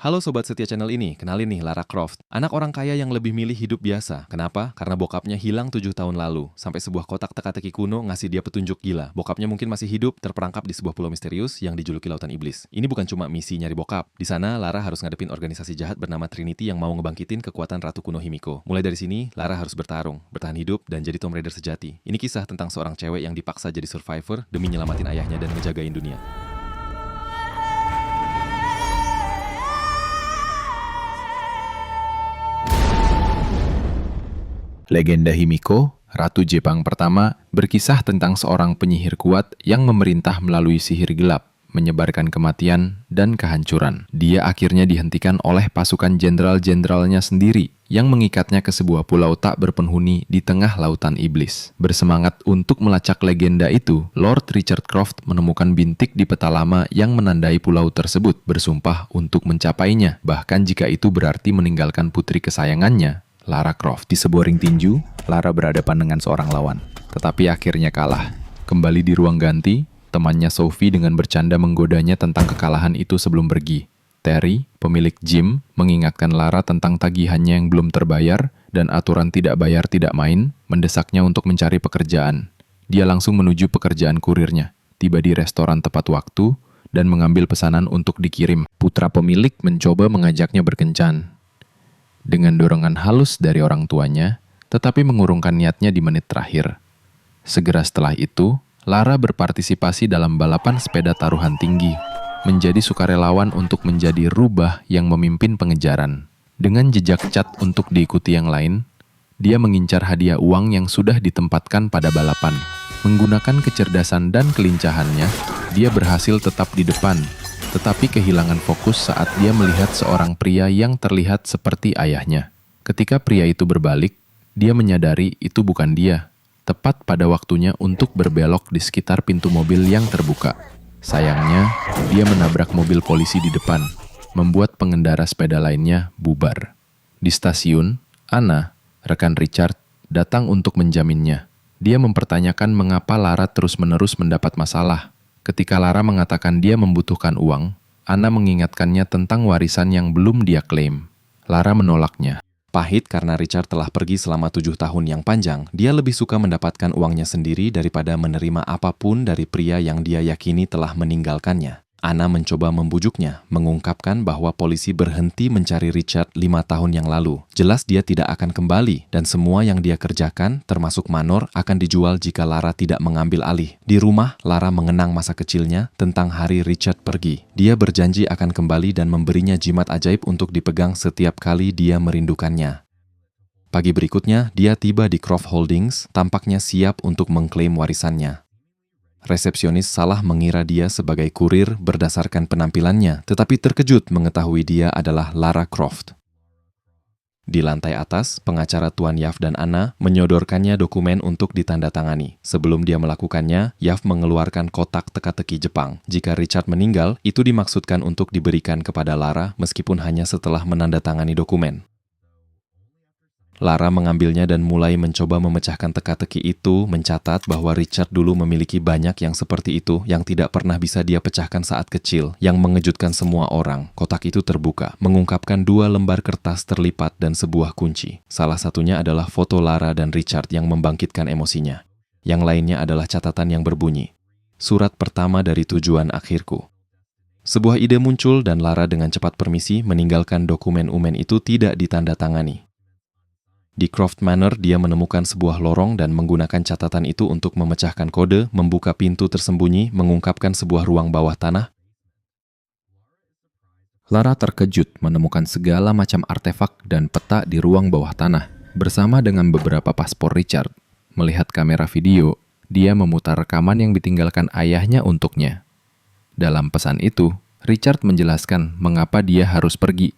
Halo Sobat Setia channel ini, kenalin nih Lara Croft. Anak orang kaya yang lebih milih hidup biasa. Kenapa? Karena bokapnya hilang 7 tahun lalu. Sampai sebuah kotak teka-teki kuno ngasih dia petunjuk gila. Bokapnya mungkin masih hidup, terperangkap di sebuah pulau misterius yang dijuluki Lautan Iblis. Ini bukan cuma misi nyari bokap. Di sana, Lara harus ngadepin organisasi jahat bernama Trinity yang mau ngebangkitin kekuatan Ratu Kuno Himiko. Mulai dari sini, Lara harus bertarung, bertahan hidup, dan jadi Tomb Raider sejati. Ini kisah tentang seorang cewek yang dipaksa jadi survivor demi nyelamatin ayahnya dan ngejagain dunia. Legenda Himiko, Ratu Jepang pertama, berkisah tentang seorang penyihir kuat yang memerintah melalui sihir gelap, menyebarkan kematian dan kehancuran. Dia akhirnya dihentikan oleh pasukan jenderal-jenderalnya sendiri yang mengikatnya ke sebuah pulau tak berpenghuni di tengah lautan iblis. Bersemangat untuk melacak legenda itu, Lord Richard Croft menemukan bintik di peta lama yang menandai pulau tersebut, bersumpah untuk mencapainya, bahkan jika itu berarti meninggalkan putri kesayangannya, Lara Croft. Di sebuah ring tinju, Lara berhadapan dengan seorang lawan, tetapi akhirnya kalah. Kembali di ruang ganti, temannya Sophie dengan bercanda menggodanya tentang kekalahan itu sebelum pergi. Terry, pemilik gym, mengingatkan Lara tentang tagihannya yang belum terbayar dan aturan tidak bayar tidak main, mendesaknya untuk mencari pekerjaan. Dia langsung menuju pekerjaan kurirnya, tiba di restoran tepat waktu, dan mengambil pesanan untuk dikirim. Putra pemilik mencoba mengajaknya berkencan dengan dorongan halus dari orang tuanya, tetapi mengurungkan niatnya di menit terakhir. Segera setelah itu, Lara berpartisipasi dalam balapan sepeda taruhan tinggi, menjadi sukarelawan untuk menjadi rubah yang memimpin pengejaran. Dengan jejak cat untuk diikuti yang lain, dia mengincar hadiah uang yang sudah ditempatkan pada balapan. Menggunakan kecerdasan dan kelincahannya, dia berhasil tetap di depan, tetapi kehilangan fokus saat dia melihat seorang pria yang terlihat seperti ayahnya. Ketika pria itu berbalik, dia menyadari itu bukan dia, tepat pada waktunya untuk berbelok di sekitar pintu mobil yang terbuka. Sayangnya, dia menabrak mobil polisi di depan, membuat pengendara sepeda lainnya bubar. Di stasiun, Anna, rekan Richard, datang untuk menjaminnya. Dia mempertanyakan mengapa Lara terus-menerus mendapat masalah. Ketika Lara mengatakan dia membutuhkan uang, Anna mengingatkannya tentang warisan yang belum dia klaim. Lara menolaknya. Pahit karena Richard telah pergi selama 7 tahun yang panjang, dia lebih suka mendapatkan uangnya sendiri daripada menerima apapun dari pria yang dia yakini telah meninggalkannya. Anna mencoba membujuknya, mengungkapkan bahwa polisi berhenti mencari Richard 5 tahun yang lalu. Jelas dia tidak akan kembali, dan semua yang dia kerjakan, termasuk Manor, akan dijual jika Lara tidak mengambil alih. Di rumah, Lara mengenang masa kecilnya tentang hari Richard pergi. Dia berjanji akan kembali dan memberinya jimat ajaib untuk dipegang setiap kali dia merindukannya. Pagi berikutnya, dia tiba di Croft Holdings, tampaknya siap untuk mengklaim warisannya. Resepsionis salah mengira dia sebagai kurir berdasarkan penampilannya, tetapi terkejut mengetahui dia adalah Lara Croft. Di lantai atas, pengacara Tuan Yaf dan Anna menyodorkannya dokumen untuk ditandatangani. Sebelum dia melakukannya, Yaf mengeluarkan kotak teka-teki Jepang. Jika Richard meninggal, itu dimaksudkan untuk diberikan kepada Lara meskipun hanya setelah menandatangani dokumen. Lara mengambilnya dan mulai mencoba memecahkan teka-teki itu, mencatat bahwa Richard dulu memiliki banyak yang seperti itu yang tidak pernah bisa dia pecahkan saat kecil, yang mengejutkan semua orang. Kotak itu terbuka, mengungkapkan 2 lembar kertas terlipat dan sebuah kunci. Salah satunya adalah foto Lara dan Richard yang membangkitkan emosinya. Yang lainnya adalah catatan yang berbunyi, "Surat pertama dari tujuan akhirku." Sebuah ide muncul dan Lara dengan cepat permisi meninggalkan dokumen-umen itu tidak ditandatangani. Di Croft Manor, dia menemukan sebuah lorong dan menggunakan catatan itu untuk memecahkan kode, membuka pintu tersembunyi, mengungkapkan sebuah ruang bawah tanah. Lara terkejut menemukan segala macam artefak dan peta di ruang bawah tanah, bersama dengan beberapa paspor Richard. Melihat kamera video, dia memutar rekaman yang ditinggalkan ayahnya untuknya. Dalam pesan itu, Richard menjelaskan mengapa dia harus pergi,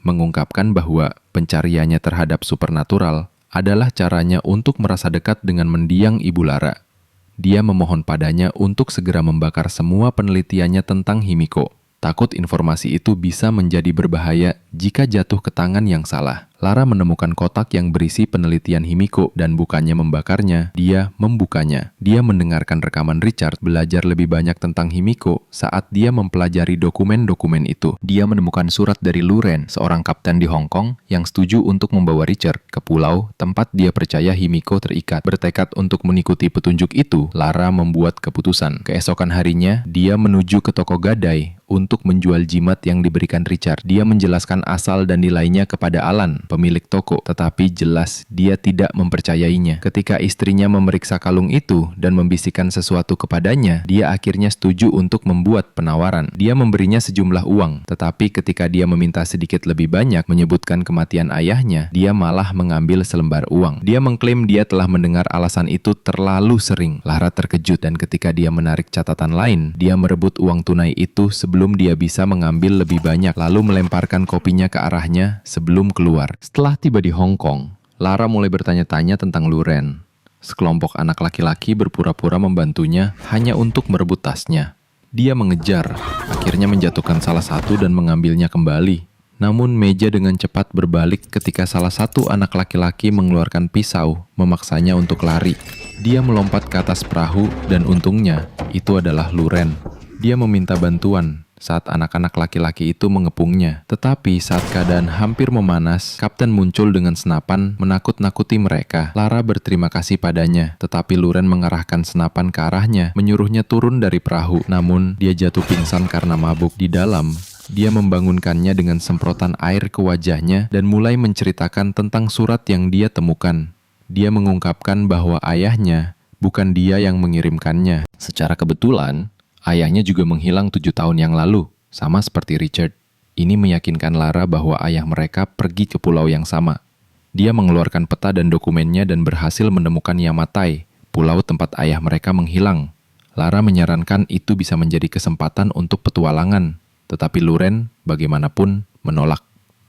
mengungkapkan bahwa pencariannya terhadap supernatural adalah caranya untuk merasa dekat dengan mendiang Ibu Lara. Dia memohon padanya untuk segera membakar semua penelitiannya tentang Himiko. Takut informasi itu bisa menjadi berbahaya jika jatuh ke tangan yang salah. Lara menemukan kotak yang berisi penelitian Himiko dan bukannya membakarnya, dia membukanya. Dia mendengarkan rekaman Richard belajar lebih banyak tentang Himiko saat dia mempelajari dokumen-dokumen itu. Dia menemukan surat dari Luren, seorang kapten di Hong Kong yang setuju untuk membawa Richard ke pulau tempat dia percaya Himiko terikat. Bertekad untuk mengikuti petunjuk itu, Lara membuat keputusan. Keesokan harinya, dia menuju ke toko gadai untuk menjual jimat yang diberikan Richard. Dia menjelaskan asal dan nilainya kepada Alan, pemilik toko, tetapi jelas dia tidak mempercayainya. Ketika istrinya memeriksa kalung itu dan membisikkan sesuatu kepadanya, dia akhirnya setuju untuk membuat penawaran. Dia memberinya sejumlah uang, tetapi ketika dia meminta sedikit lebih banyak menyebutkan kematian ayahnya, dia malah mengambil selembar uang. Dia mengklaim dia telah mendengar alasan itu terlalu sering. Lara terkejut dan ketika dia menarik catatan lain, dia merebut uang tunai itu sebelum dia bisa mengambil lebih banyak, lalu melemparkan kopinya ke arahnya sebelum keluar. Setelah tiba di Hong Kong, Lara mulai bertanya-tanya tentang Luren. Sekelompok anak laki-laki berpura-pura membantunya hanya untuk merebut tasnya. Dia mengejar, akhirnya menjatuhkan salah satu dan mengambilnya kembali. Namun meja dengan cepat berbalik ketika salah satu anak laki-laki mengeluarkan pisau, memaksanya untuk lari. Dia melompat ke atas perahu dan untungnya itu adalah Luren. Dia meminta bantuan saat anak-anak laki-laki itu mengepungnya. Tetapi saat keadaan hampir memanas, Kapten muncul dengan senapan menakut-nakuti mereka. Lara berterima kasih padanya, tetapi Luren mengarahkan senapan ke arahnya, menyuruhnya turun dari perahu. Namun, dia jatuh pingsan karena mabuk. Di dalam, dia membangunkannya dengan semprotan air ke wajahnya dan mulai menceritakan tentang surat yang dia temukan. Dia mengungkapkan bahwa ayahnya bukan dia yang mengirimkannya. Secara kebetulan, ayahnya juga menghilang 7 tahun yang lalu, sama seperti Richard. Ini meyakinkan Lara bahwa ayah mereka pergi ke pulau yang sama. Dia mengeluarkan peta dan dokumennya dan berhasil menemukan Yamatai, pulau tempat ayah mereka menghilang. Lara menyarankan itu bisa menjadi kesempatan untuk petualangan, tetapi Luren bagaimanapun menolak.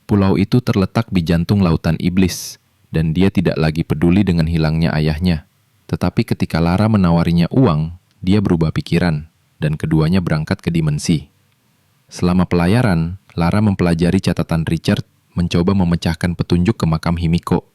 Pulau itu terletak di jantung lautan iblis, dan dia tidak lagi peduli dengan hilangnya ayahnya. Tetapi ketika Lara menawarinya uang, dia berubah pikiran, dan keduanya berangkat ke dimensi. Selama pelayaran, Lara mempelajari catatan Richard, mencoba memecahkan petunjuk ke makam Himiko.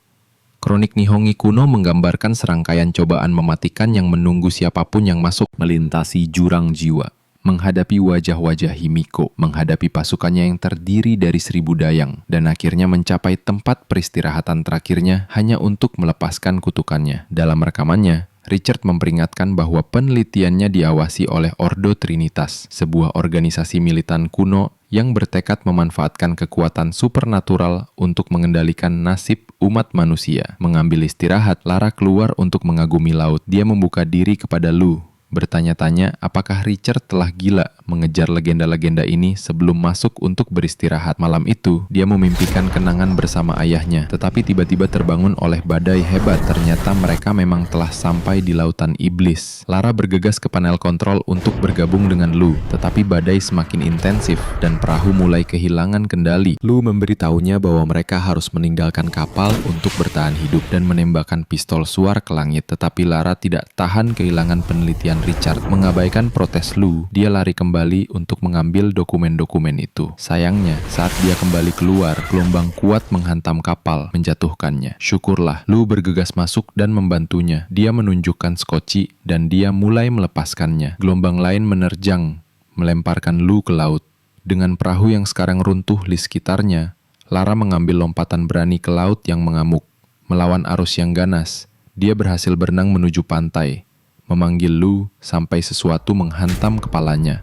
Kronik Nihongi kuno menggambarkan serangkaian cobaan mematikan yang menunggu siapapun yang masuk melintasi jurang jiwa. Menghadapi wajah-wajah Himiko, menghadapi pasukannya yang terdiri dari 1000 dayang, dan akhirnya mencapai tempat peristirahatan terakhirnya hanya untuk melepaskan kutukannya. Dalam rekamannya, Richard memperingatkan bahwa penelitiannya diawasi oleh Ordo Trinitas, sebuah organisasi militan kuno yang bertekad memanfaatkan kekuatan supernatural untuk mengendalikan nasib umat manusia. Mengambil istirahat, Lara keluar untuk mengagumi laut. Dia membuka diri kepada Lu, bertanya-tanya apakah Richard telah gila mengejar legenda-legenda ini sebelum masuk untuk beristirahat. Malam itu, dia memimpikan kenangan bersama ayahnya, tetapi tiba-tiba terbangun oleh badai hebat. Ternyata mereka memang telah sampai di lautan iblis. Lara bergegas ke panel kontrol untuk bergabung dengan Lu, tetapi badai semakin intensif dan perahu mulai kehilangan kendali. Lu memberitahunya bahwa mereka harus meninggalkan kapal untuk bertahan hidup dan menembakkan pistol suar ke langit, tetapi Lara tidak tahan kehilangan penelitian Richard. Mengabaikan protes Lu, dia lari kembali untuk mengambil dokumen-dokumen itu. Sayangnya, saat dia kembali keluar, gelombang kuat menghantam kapal, menjatuhkannya. Syukurlah, Lu bergegas masuk dan membantunya. Dia menunjukkan skoci dan dia mulai melepaskannya. Gelombang lain menerjang, melemparkan Lu ke laut. Dengan perahu yang sekarang runtuh di sekitarnya, Lara mengambil lompatan berani ke laut yang mengamuk. Melawan arus yang ganas, dia berhasil berenang menuju pantai, memanggil Lu sampai sesuatu menghantam kepalanya.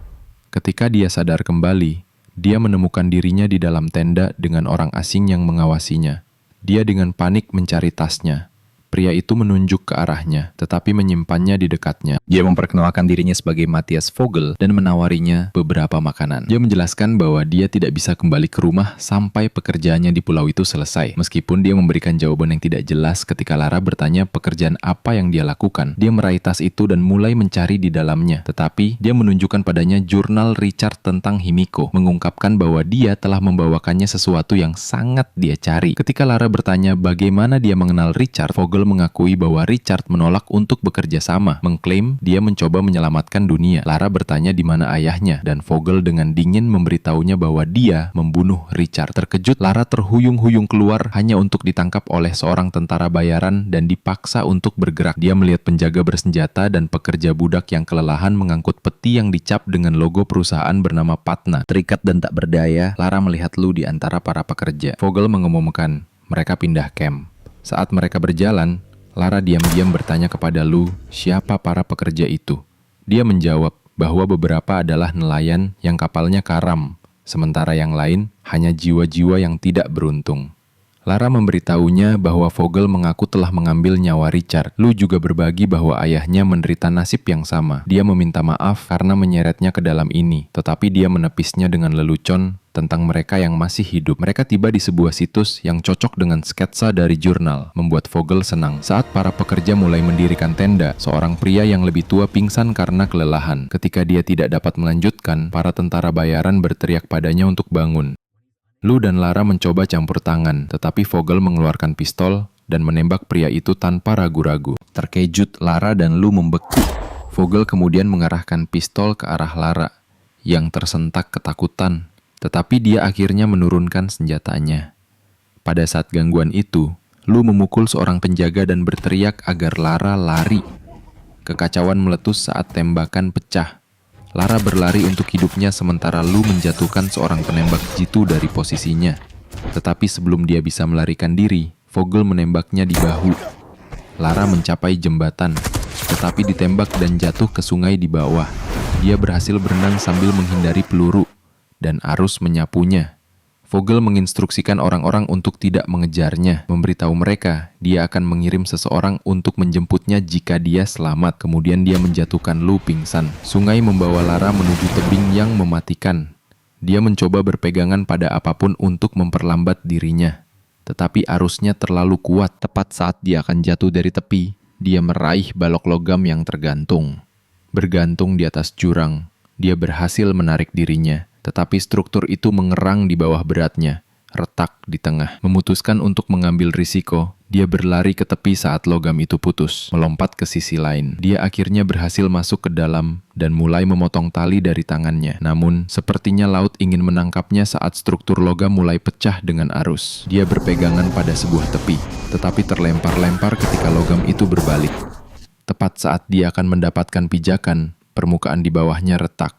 Ketika dia sadar kembali, dia menemukan dirinya di dalam tenda dengan orang asing yang mengawasinya. Dia dengan panik mencari tasnya. Pria itu menunjuk ke arahnya, tetapi menyimpannya di dekatnya. Dia memperkenalkan dirinya sebagai Matthias Vogel dan menawarinya beberapa makanan. Dia menjelaskan bahwa dia tidak bisa kembali ke rumah sampai pekerjaannya di pulau itu selesai. Meskipun dia memberikan jawaban yang tidak jelas ketika Lara bertanya pekerjaan apa yang dia lakukan. Dia meraih tas itu dan mulai mencari di dalamnya. Tetapi dia menunjukkan padanya jurnal Richard tentang Himiko, mengungkapkan bahwa dia telah membawakannya sesuatu yang sangat dia cari. Ketika Lara bertanya bagaimana dia mengenal Richard, Vogel mengakui bahwa Richard menolak untuk bekerja sama, mengklaim dia mencoba menyelamatkan dunia. Lara bertanya di mana ayahnya, dan Vogel dengan dingin memberitahunya bahwa dia membunuh Richard. Terkejut, Lara terhuyung-huyung keluar hanya untuk ditangkap oleh seorang tentara bayaran dan dipaksa untuk bergerak. Dia melihat penjaga bersenjata dan pekerja budak yang kelelahan mengangkut peti yang dicap dengan logo perusahaan bernama Patna. Terikat dan tak berdaya, Lara melihat Lou di antara para pekerja. Vogel mengumumkan mereka pindah camp. Saat mereka berjalan, Lara diam-diam bertanya kepada Lou siapa para pekerja itu. Dia menjawab bahwa beberapa adalah nelayan yang kapalnya karam, sementara yang lain hanya jiwa-jiwa yang tidak beruntung. Lara memberitahunya bahwa Vogel mengaku telah mengambil nyawa Richard. Lou juga berbagi bahwa ayahnya menderita nasib yang sama. Dia meminta maaf karena menyeretnya ke dalam ini, tetapi dia menepisnya dengan lelucon tentang mereka yang masih hidup. Mereka tiba di sebuah situs yang cocok dengan sketsa dari jurnal, membuat Vogel senang. Saat para pekerja mulai mendirikan tenda, seorang pria yang lebih tua pingsan karena kelelahan. Ketika dia tidak dapat melanjutkan, para tentara bayaran berteriak padanya untuk bangun. Lou dan Lara mencoba campur tangan, tetapi Vogel mengeluarkan pistol dan menembak pria itu tanpa ragu-ragu. Terkejut, Lara dan Lou membeku. Vogel kemudian mengarahkan pistol ke arah Lara, yang tersentak ketakutan. Tetapi dia akhirnya menurunkan senjatanya. Pada saat gangguan itu, Lou memukul seorang penjaga dan berteriak agar Lara lari. Kekacauan meletus saat tembakan pecah. Lara berlari untuk hidupnya sementara Lou menjatuhkan seorang penembak jitu dari posisinya. Tetapi sebelum dia bisa melarikan diri, Vogel menembaknya di bahu. Lara mencapai jembatan, tetapi ditembak dan jatuh ke sungai di bawah. Dia berhasil berenang sambil menghindari peluru, dan arus menyapunya. Vogel menginstruksikan orang-orang untuk tidak mengejarnya, memberitahu mereka dia akan mengirim seseorang untuk menjemputnya jika dia selamat. Kemudian dia menjatuhkan Lou pingsan. Sungai membawa Lara menuju tebing yang mematikan. Dia mencoba berpegangan pada apapun untuk memperlambat dirinya. Tetapi arusnya terlalu kuat. Tepat saat dia akan jatuh dari tepi, dia meraih balok logam yang tergantung. Bergantung di atas jurang, dia berhasil menarik dirinya. Tetapi struktur itu mengerang di bawah beratnya, retak di tengah. Memutuskan untuk mengambil risiko, dia berlari ke tepi saat logam itu putus, melompat ke sisi lain. Dia akhirnya berhasil masuk ke dalam dan mulai memotong tali dari tangannya. Namun, sepertinya laut ingin menangkapnya saat struktur logam mulai pecah dengan arus. Dia berpegangan pada sebuah tepi, tetapi terlempar-lempar ketika logam itu berbalik. Tepat saat dia akan mendapatkan pijakan, permukaan di bawahnya retak.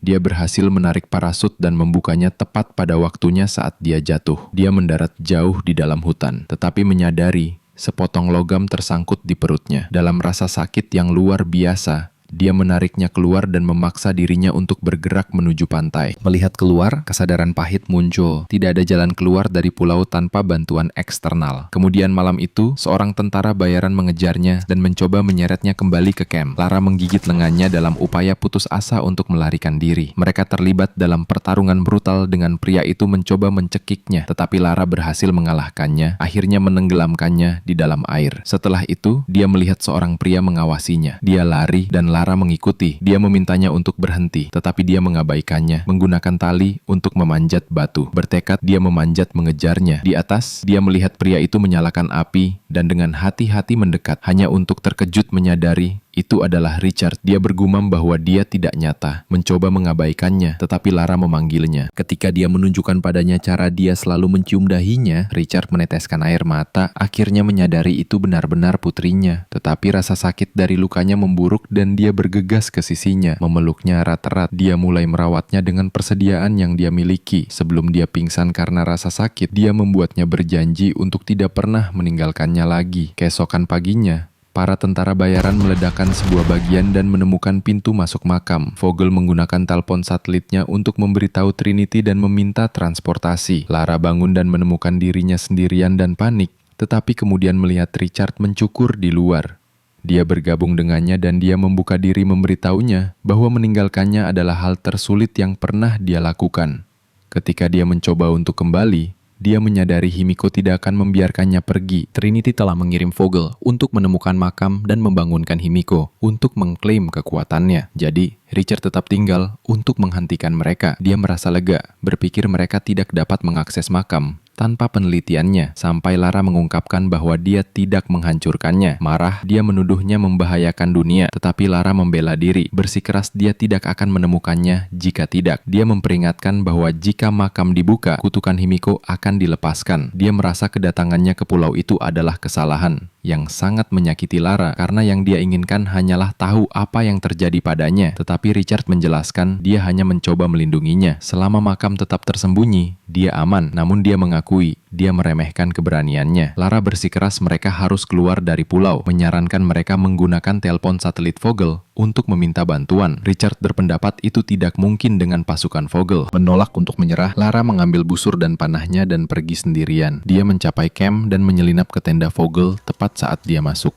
Dia berhasil menarik parasut dan membukanya tepat pada waktunya saat dia jatuh. Dia mendarat jauh di dalam hutan, tetapi menyadari sepotong logam tersangkut di perutnya. Dalam rasa sakit yang luar biasa, dia menariknya keluar dan memaksa dirinya untuk bergerak menuju pantai. Melihat keluar, kesadaran pahit muncul. Tidak ada jalan keluar dari pulau tanpa bantuan eksternal. Kemudian malam itu, seorang tentara bayaran mengejarnya dan mencoba menyeretnya kembali ke camp. Lara menggigit lengannya dalam upaya putus asa untuk melarikan diri. Mereka terlibat dalam pertarungan brutal dengan pria itu mencoba mencekiknya, tetapi Lara berhasil mengalahkannya, akhirnya menenggelamkannya di dalam air. Setelah itu, dia melihat seorang pria mengawasinya. Dia lari dan Lara mengikuti. Dia memintanya untuk berhenti, tetapi dia mengabaikannya, menggunakan tali untuk memanjat batu. Bertekad, dia memanjat mengejarnya. Di atas, dia melihat pria itu menyalakan api dan dengan hati-hati mendekat, hanya untuk terkejut menyadari itu adalah Richard. Dia bergumam bahwa dia tidak nyata, mencoba mengabaikannya, tetapi Lara memanggilnya. Ketika dia menunjukkan padanya cara dia selalu mencium dahinya, Richard meneteskan air mata, akhirnya menyadari itu benar-benar putrinya. Tetapi rasa sakit dari lukanya memburuk dan dia bergegas ke sisinya, memeluknya erat-erat. Dia mulai merawatnya dengan persediaan yang dia miliki. Sebelum dia pingsan karena rasa sakit, dia membuatnya berjanji untuk tidak pernah meninggalkannya lagi. Keesokan paginya, para tentara bayaran meledakkan sebuah bagian dan menemukan pintu masuk makam. Vogel menggunakan telepon satelitnya untuk memberitahu Trinity dan meminta transportasi. Lara bangun dan menemukan dirinya sendirian dan panik, tetapi kemudian melihat Richard mencukur di luar. Dia bergabung dengannya dan dia membuka diri memberitahunya bahwa meninggalkannya adalah hal tersulit yang pernah dia lakukan. Ketika dia mencoba untuk kembali, dia menyadari Himiko tidak akan membiarkannya pergi. Trinity telah mengirim Vogel untuk menemukan makam dan membangunkan Himiko untuk mengklaim kekuatannya. Jadi, Richard tetap tinggal untuk menghentikan mereka. Dia merasa lega, berpikir mereka tidak dapat mengakses makam. tanpa penelitiannya, sampai Lara mengungkapkan bahwa dia tidak menghancurkannya. Marah, dia menuduhnya membahayakan dunia, tetapi Lara membela diri, bersikeras dia tidak akan menemukannya jika tidak. Dia memperingatkan bahwa jika makam dibuka, kutukan Himiko akan dilepaskan. Dia merasa kedatangannya ke pulau itu adalah kesalahan yang sangat menyakiti Lara, karena yang dia inginkan hanyalah tahu apa yang terjadi padanya. Tetapi Richard menjelaskan dia hanya mencoba melindunginya. Selama makam tetap tersembunyi, dia aman. Namun dia mengakui dia meremehkan keberaniannya. Lara bersikeras mereka harus keluar dari pulau, menyarankan mereka menggunakan telepon satelit Vogel untuk meminta bantuan. Richard berpendapat itu tidak mungkin dengan pasukan Vogel. Menolak untuk menyerah, Lara mengambil busur dan panahnya dan pergi sendirian. Dia mencapai camp dan menyelinap ke tenda Vogel tepat saat dia masuk.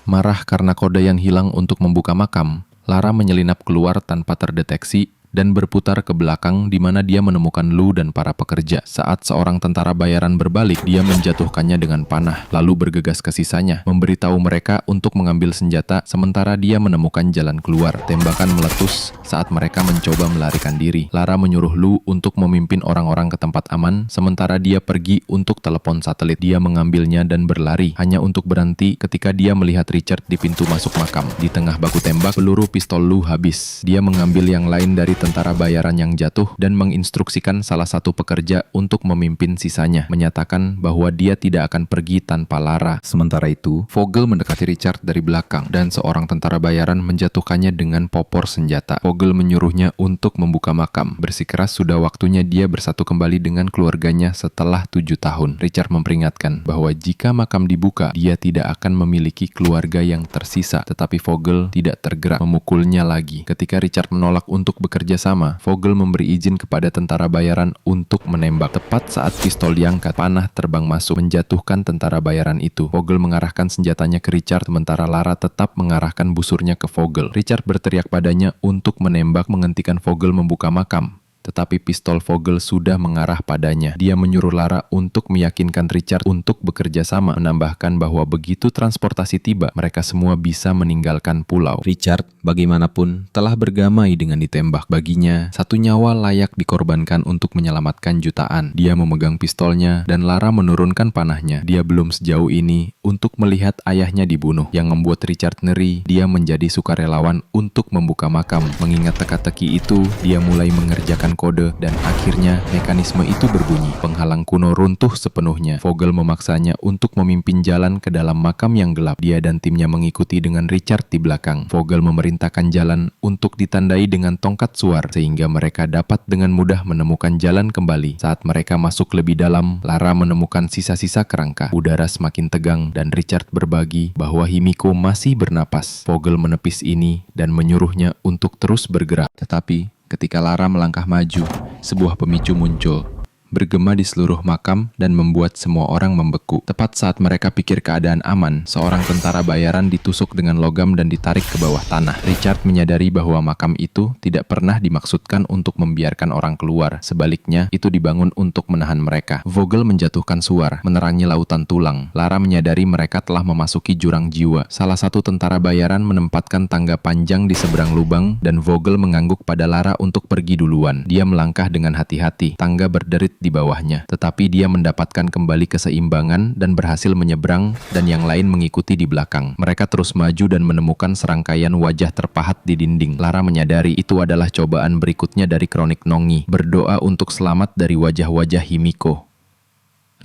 Marah karena kode yang hilang untuk membuka makam, Lara menyelinap keluar tanpa terdeteksi dan berputar ke belakang di mana dia menemukan Lu dan para pekerja. Saat seorang tentara bayaran berbalik, dia menjatuhkannya dengan panah, lalu bergegas ke sisanya, memberitahu mereka untuk mengambil senjata sementara dia menemukan jalan keluar. Tembakan meletus saat mereka mencoba melarikan diri. Lara menyuruh Lu untuk memimpin orang-orang ke tempat aman, sementara dia pergi untuk telepon satelit. Dia mengambilnya dan berlari, hanya untuk berhenti ketika dia melihat Richard di pintu masuk makam. Di tengah baku tembak, peluru pistol Lu habis. Dia mengambil yang lain dari tentara bayaran yang jatuh dan menginstruksikan salah satu pekerja untuk memimpin sisanya, menyatakan bahwa dia tidak akan pergi tanpa Lara. Sementara itu, Vogel mendekati Richard dari belakang dan seorang tentara bayaran menjatuhkannya dengan popor senjata. Vogel menyuruhnya untuk membuka makam. Bersikeras sudah waktunya dia bersatu kembali dengan keluarganya setelah 7 tahun. Richard memperingatkan bahwa jika makam dibuka, dia tidak akan memiliki keluarga yang tersisa. Tetapi Vogel tidak tergerak, memukulnya lagi. Ketika Richard menolak untuk bekerja sama, Vogel memberi izin kepada tentara bayaran untuk menembak. Tepat saat pistol diangkat, panah terbang masuk, menjatuhkan tentara bayaran itu. Vogel mengarahkan senjatanya ke Richard, sementara Lara tetap mengarahkan busurnya ke Vogel. Richard berteriak padanya untuk menembak, menghentikan Vogel membuka makam. Tetapi pistol Vogel sudah mengarah padanya. Dia menyuruh Lara untuk meyakinkan Richard untuk bekerja sama, menambahkan bahwa begitu transportasi tiba, mereka semua bisa meninggalkan pulau. Richard, bagaimanapun, telah bergamai dengan ditembak. Baginya, satu nyawa layak dikorbankan untuk menyelamatkan jutaan. Dia memegang pistolnya dan Lara menurunkan panahnya. Dia belum sejauh ini untuk melihat ayahnya dibunuh. Yang membuat Richard ngeri, dia menjadi sukarelawan untuk membuka makam. Mengingat teka-teki itu, dia mulai mengerjakan kode dan akhirnya mekanisme itu berbunyi. Penghalang kuno runtuh sepenuhnya. Vogel memaksanya untuk memimpin jalan ke dalam makam yang gelap. Dia dan timnya mengikuti dengan Richard di belakang. Vogel memerintahkan jalan untuk ditandai dengan tongkat suar sehingga mereka dapat dengan mudah menemukan jalan kembali. Saat mereka masuk lebih dalam, Lara menemukan sisa-sisa kerangka. Udara semakin tegang dan Richard berbagi bahwa Himiko masih bernapas. Vogel menepis ini dan menyuruhnya untuk terus bergerak. Tetapi ketika Lara melangkah maju, sebuah pemicu muncul, bergema di seluruh makam dan membuat semua orang membeku. Tepat saat mereka pikir keadaan aman, seorang tentara bayaran ditusuk dengan logam dan ditarik ke bawah tanah. Richard menyadari bahwa makam itu tidak pernah dimaksudkan untuk membiarkan orang keluar. Sebaliknya, itu dibangun untuk menahan mereka. Vogel menjatuhkan suar, menerangi lautan tulang. Lara menyadari mereka telah memasuki jurang jiwa. Salah satu tentara bayaran menempatkan tangga panjang di seberang lubang dan Vogel mengangguk pada Lara untuk pergi duluan. Dia melangkah dengan hati-hati. Tangga berderit di bawahnya, tetapi dia mendapatkan kembali keseimbangan dan berhasil menyeberang dan yang lain mengikuti di belakang. Mereka terus maju dan menemukan serangkaian wajah terpahat di dinding. Lara menyadari itu adalah cobaan berikutnya dari kronik Nongi, berdoa untuk selamat dari wajah-wajah Himiko.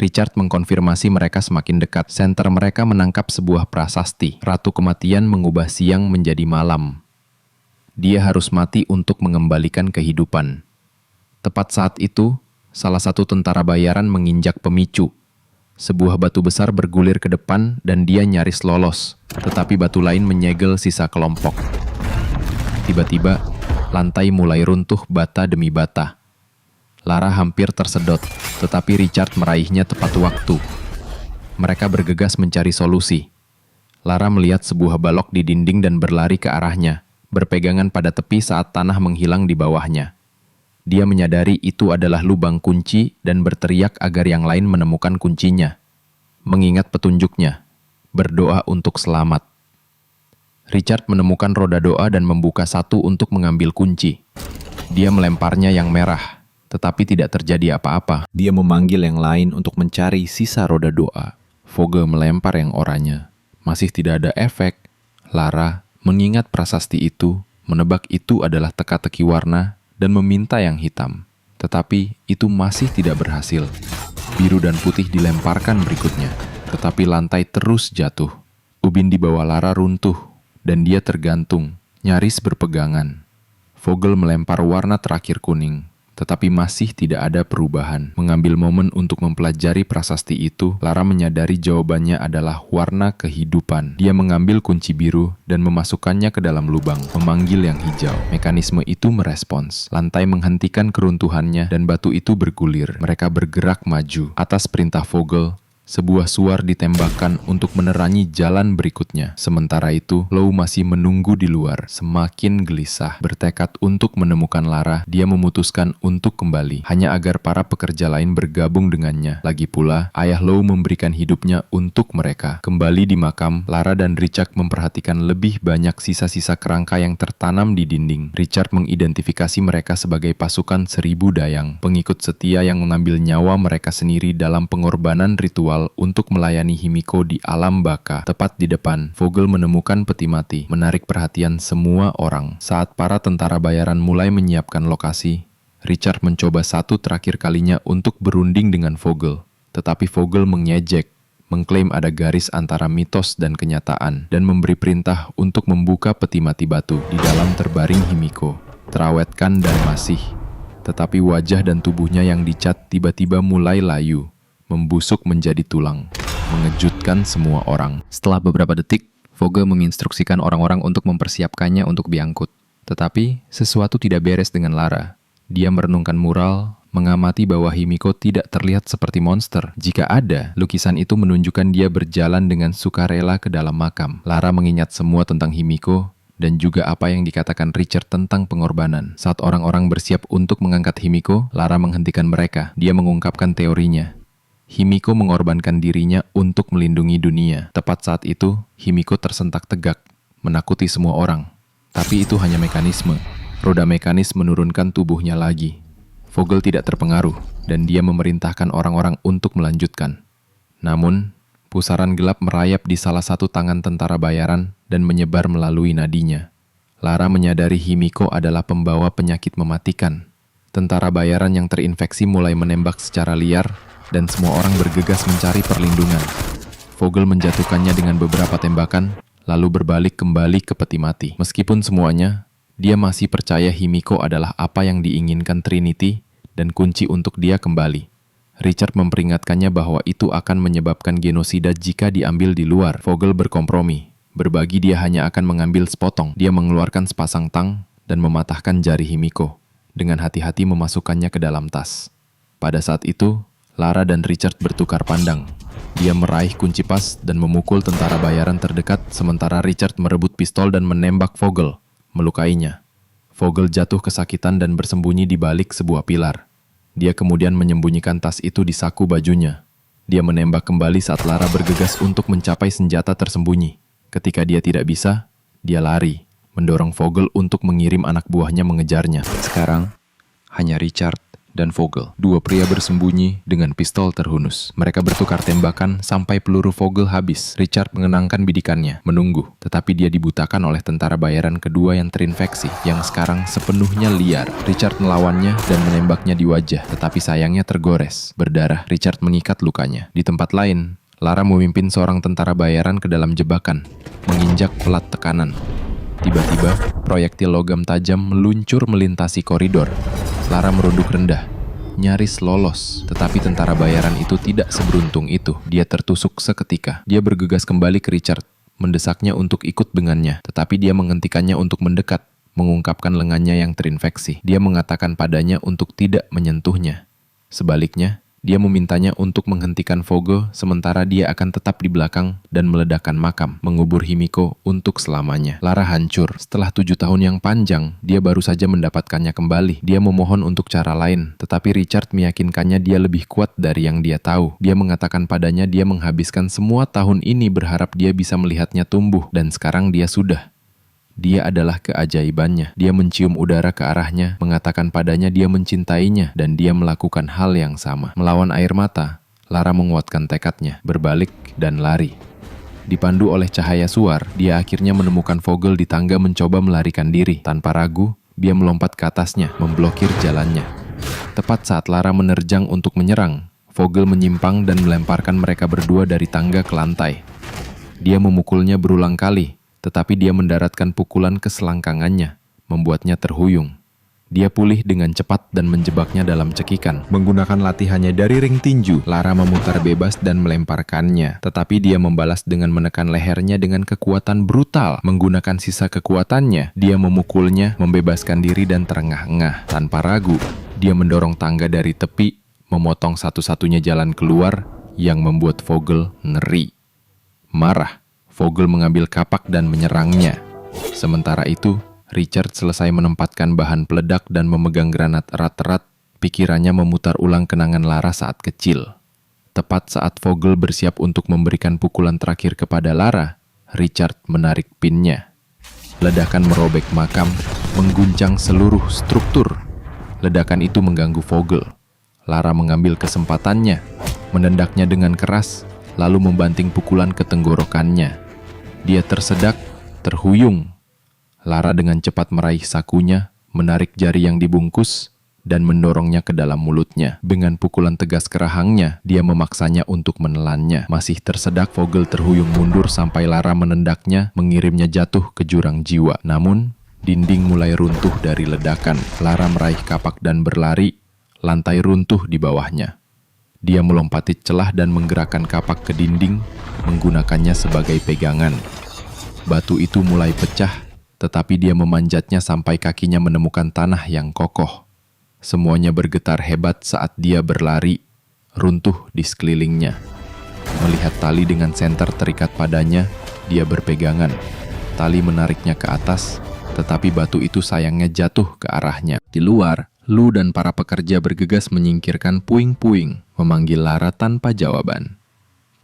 Richard mengkonfirmasi mereka semakin dekat. Senter mereka menangkap sebuah prasasti. Ratu Kematian mengubah siang menjadi malam. Dia harus mati untuk mengembalikan kehidupan. Tepat saat itu, salah satu tentara bayaran menginjak pemicu. Sebuah batu besar bergulir ke depan dan dia nyaris lolos, tetapi batu lain menyegel sisa kelompok. Tiba-tiba, lantai mulai runtuh bata demi bata. Lara hampir tersedot, tetapi Richard meraihnya tepat waktu. Mereka bergegas mencari solusi. Lara melihat sebuah balok di dinding dan berlari ke arahnya, berpegangan pada tepi saat tanah menghilang di bawahnya. Dia menyadari itu adalah lubang kunci dan berteriak agar yang lain menemukan kuncinya. Mengingat petunjuknya, berdoa untuk selamat. Richard menemukan roda doa dan membuka satu untuk mengambil kunci. Dia melemparnya yang merah, tetapi tidak terjadi apa-apa. Dia memanggil yang lain untuk mencari sisa roda doa. Vogel melempar yang oranye. Masih tidak ada efek. Lara mengingat prasasti itu, menebak itu adalah teka-teki warna, dan meminta yang hitam. Tetapi itu masih tidak berhasil. Biru dan putih dilemparkan berikutnya, tetapi lantai terus jatuh. Ubin di bawah Lara runtuh, dan dia tergantung, nyaris berpegangan. Vogel melempar warna terakhir kuning, tetapi masih tidak ada perubahan. Mengambil momen untuk mempelajari prasasti itu, Lara menyadari jawabannya adalah warna kehidupan. Dia mengambil kunci biru dan memasukkannya ke dalam lubang, memanggil yang hijau. Mekanisme itu merespons. Lantai menghentikan keruntuhannya dan batu itu bergulir. Mereka bergerak maju. Atas perintah Vogel, sebuah suar ditembakkan untuk menerangi jalan berikutnya. Sementara itu, Lou masih menunggu di luar, semakin gelisah. Bertekad untuk menemukan Lara, dia memutuskan untuk kembali, hanya agar para pekerja lain bergabung dengannya. Lagi pula, ayah Lou memberikan hidupnya untuk mereka. Kembali di makam, Lara dan Richard memperhatikan lebih banyak sisa-sisa kerangka yang tertanam di dinding. Richard mengidentifikasi mereka sebagai pasukan 1000 dayang, pengikut setia yang mengambil nyawa mereka sendiri dalam pengorbanan ritual untuk melayani Himiko di alam baka. Tepat di depan, Vogel menemukan peti mati, menarik perhatian semua orang. Saat para tentara bayaran mulai menyiapkan lokasi, Richard mencoba satu terakhir kalinya untuk berunding dengan Vogel. Tetapi Vogel mengejek, mengklaim ada garis antara mitos dan kenyataan, dan memberi perintah untuk membuka peti mati batu. Di dalam terbaring Himiko, terawetkan dan masih. Tetapi wajah dan tubuhnya yang dicat tiba-tiba mulai layu, membusuk menjadi tulang, mengejutkan semua orang. Setelah beberapa detik, Vogel menginstruksikan orang-orang untuk mempersiapkannya untuk diangkut. Tetapi, sesuatu tidak beres dengan Lara. Dia merenungkan mural, mengamati bahwa Himiko tidak terlihat seperti monster. Jika ada, lukisan itu menunjukkan dia berjalan dengan sukarela ke dalam makam. Lara mengingat semua tentang Himiko, dan juga apa yang dikatakan Richard tentang pengorbanan. Saat orang-orang bersiap untuk mengangkat Himiko, Lara menghentikan mereka. Dia mengungkapkan teorinya. Himiko mengorbankan dirinya untuk melindungi dunia. Tepat saat itu, Himiko tersentak tegak, menakuti semua orang. Tapi itu hanya mekanisme. Roda mekanis menurunkan tubuhnya lagi. Vogel tidak terpengaruh, dan dia memerintahkan orang-orang untuk melanjutkan. Namun, pusaran gelap merayap di salah satu tangan tentara bayaran dan menyebar melalui nadinya. Lara menyadari Himiko adalah pembawa penyakit mematikan. Tentara bayaran yang terinfeksi mulai menembak secara liar, dan semua orang bergegas mencari perlindungan. Vogel menjatuhkannya dengan beberapa tembakan, lalu berbalik kembali ke peti mati. Meskipun semuanya, dia masih percaya Himiko adalah apa yang diinginkan Trinity dan kunci untuk dia kembali. Richard memperingatkannya bahwa itu akan menyebabkan genosida jika diambil di luar. Vogel berkompromi. Berbagi dia hanya akan mengambil sepotong. Dia mengeluarkan sepasang tang dan mematahkan jari Himiko. Dengan hati-hati memasukkannya ke dalam tas. Pada saat itu, Lara dan Richard bertukar pandang. Dia meraih kunci pas dan memukul tentara bayaran terdekat, sementara Richard merebut pistol dan menembak Vogel, melukainya. Vogel jatuh kesakitan dan bersembunyi di balik sebuah pilar. Dia kemudian menyembunyikan tas itu di saku bajunya. Dia menembak kembali saat Lara bergegas untuk mencapai senjata tersembunyi. Ketika dia tidak bisa, dia lari, mendorong Vogel untuk mengirim anak buahnya mengejarnya. Sekarang, hanya Richard dan Vogel. Dua pria bersembunyi dengan pistol terhunus. Mereka bertukar tembakan sampai peluru Vogel habis. Richard mengenangkan bidikannya, menunggu. Tetapi dia dibutakan oleh tentara bayaran kedua yang terinfeksi, yang sekarang sepenuhnya liar. Richard melawannya dan menembaknya di wajah, tetapi sayangnya tergores. Berdarah, Richard mengikat lukanya. Di tempat lain, Lara memimpin seorang tentara bayaran ke dalam jebakan, menginjak pelat tekanan. Tiba-tiba, proyektil logam tajam meluncur melintasi koridor. Lara merunduk rendah, nyaris lolos. Tetapi tentara bayaran itu tidak seberuntung itu. Dia tertusuk seketika. Dia bergegas kembali ke Richard, mendesaknya untuk ikut dengannya. Tetapi dia menghentikannya untuk mendekat, mengungkapkan lengannya yang terinfeksi. Dia mengatakan padanya untuk tidak menyentuhnya. Sebaliknya, dia memintanya untuk menghentikan Vogel, sementara dia akan tetap di belakang dan meledakkan makam, mengubur Himiko untuk selamanya. Lara hancur. Setelah 7 tahun yang panjang, dia baru saja mendapatkannya kembali. Dia memohon untuk cara lain, tetapi Richard meyakinkannya dia lebih kuat dari yang dia tahu. Dia mengatakan padanya dia menghabiskan semua tahun ini berharap dia bisa melihatnya tumbuh, dan sekarang dia sudah. Dia adalah keajaibannya. Dia mencium udara ke arahnya, mengatakan padanya dia mencintainya, dan dia melakukan hal yang sama. Melawan air mata, Lara menguatkan tekadnya, berbalik dan lari. Dipandu oleh cahaya suar, dia akhirnya menemukan Vogel di tangga mencoba melarikan diri. Tanpa ragu, dia melompat ke atasnya, memblokir jalannya. Tepat saat Lara menerjang untuk menyerang, Vogel menyimpang dan melemparkan mereka berdua dari tangga ke lantai. Dia memukulnya berulang kali, tetapi dia mendaratkan pukulan ke selangkangannya, membuatnya terhuyung. Dia pulih dengan cepat dan menjebaknya dalam cekikan. Menggunakan latihannya dari ring tinju, Lara memutar bebas dan melemparkannya. Tetapi dia membalas dengan menekan lehernya dengan kekuatan brutal. Menggunakan sisa kekuatannya, dia memukulnya, membebaskan diri dan terengah-engah. Tanpa ragu, dia mendorong tangga dari tepi, memotong satu-satunya jalan keluar yang membuat Vogel ngeri. Marah, Vogel mengambil kapak dan menyerangnya. Sementara itu, Richard selesai menempatkan bahan peledak dan memegang granat erat-erat. Pikirannya memutar ulang kenangan Lara saat kecil. Tepat saat Vogel bersiap untuk memberikan pukulan terakhir kepada Lara, Richard menarik pinnya. Ledakan merobek makam, mengguncang seluruh struktur. Ledakan itu mengganggu Vogel. Lara mengambil kesempatannya, menendaknya dengan keras, lalu membanting pukulan ke tenggorokannya. Dia tersedak, terhuyung. Lara dengan cepat meraih sakunya, menarik jari yang dibungkus, dan mendorongnya ke dalam mulutnya. Dengan pukulan tegas ke rahangnya, dia memaksanya untuk menelannya. Masih tersedak, Vogel terhuyung mundur sampai Lara menendaknya, mengirimnya jatuh ke jurang jiwa. Namun, dinding mulai runtuh dari ledakan. Lara meraih kapak dan berlari, lantai runtuh di bawahnya. Dia melompati celah dan menggerakkan kapak ke dinding, menggunakannya sebagai pegangan. Batu itu mulai pecah, tetapi dia memanjatnya sampai kakinya menemukan tanah yang kokoh. Semuanya bergetar hebat saat dia berlari, runtuh di sekelilingnya. Melihat tali dengan senter terikat padanya, dia berpegangan. Tali menariknya ke atas, tetapi batu itu sayangnya jatuh ke arahnya. Di luar, Lu dan para pekerja bergegas menyingkirkan puing-puing, memanggil Lara tanpa jawaban.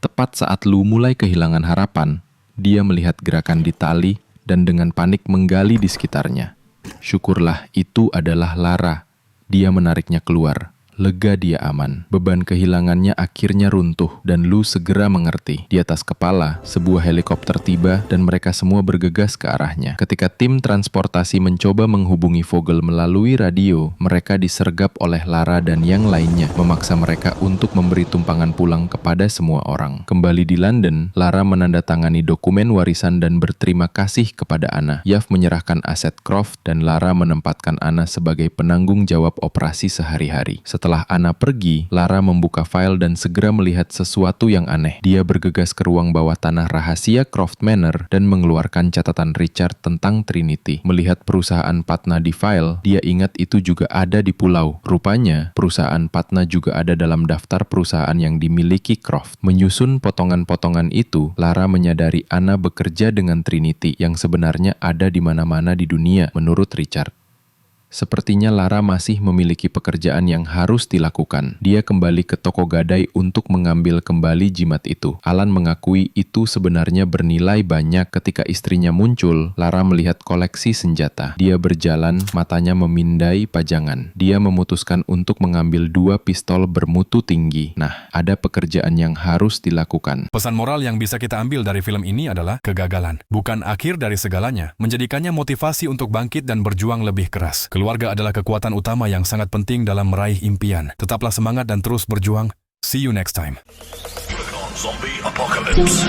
Tepat saat Lu mulai kehilangan harapan, dia melihat gerakan di tali dan dengan panik menggali di sekitarnya. Syukurlah itu adalah Lara. Dia menariknya keluar. Lega dia aman. Beban kehilangannya akhirnya runtuh dan Lu segera mengerti. Di atas kepala, sebuah helikopter tiba dan mereka semua bergegas ke arahnya. Ketika tim transportasi mencoba menghubungi Vogel melalui radio, mereka disergap oleh Lara dan yang lainnya, memaksa mereka untuk memberi tumpangan pulang kepada semua orang. Kembali di London, Lara menandatangani dokumen warisan dan berterima kasih kepada Anna. Yav menyerahkan aset Croft dan Lara menempatkan Anna sebagai penanggung jawab operasi sehari-hari. Setelah Anna pergi, Lara membuka file dan segera melihat sesuatu yang aneh. Dia bergegas ke ruang bawah tanah rahasia Croft Manor dan mengeluarkan catatan Richard tentang Trinity. Melihat perusahaan Patna di file, dia ingat itu juga ada di pulau. Rupanya, perusahaan Patna juga ada dalam daftar perusahaan yang dimiliki Croft. Menyusun potongan-potongan itu, Lara menyadari Anna bekerja dengan Trinity yang sebenarnya ada di mana-mana di dunia, menurut Richard. Sepertinya Lara masih memiliki pekerjaan yang harus dilakukan. Dia kembali ke toko gadai untuk mengambil kembali jimat itu. Alan mengakui itu sebenarnya bernilai banyak. Ketika istrinya muncul, Lara melihat koleksi senjata. Dia berjalan, matanya memindai pajangan. Dia memutuskan untuk mengambil 2 pistol bermutu tinggi. Nah, ada pekerjaan yang harus dilakukan. Pesan moral yang bisa kita ambil dari film ini adalah kegagalan. Bukan akhir dari segalanya. Menjadikannya motivasi untuk bangkit dan berjuang lebih keras. Keluarga adalah kekuatan utama yang sangat penting dalam meraih impian. Tetaplah semangat dan terus berjuang. See you next time. Zombie Apocalypse.